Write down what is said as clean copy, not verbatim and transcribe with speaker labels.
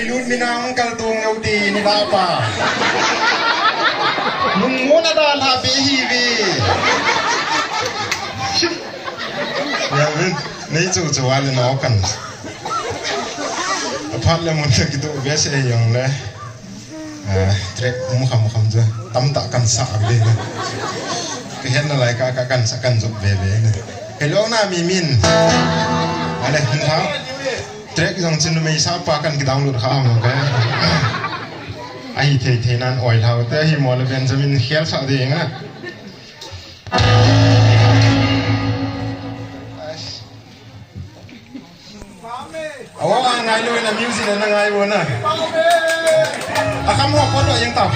Speaker 1: ilun minang kaltung ngauti ni bapa nung muna dal habi hivi ya nei chu chu wal no kan apal le mun ta gitu biasa yang le trek mukham je tam tak kan sa le kehen na lai ka kan sa kan jok be hello na mimin ale thau trek yang chin mai sa pa kan ki download kha mo ka ai the nan oi thau te hi mo le benjamin khel sa de nga awa ngai lo na music na ngai wo na akamu ko lo yang tau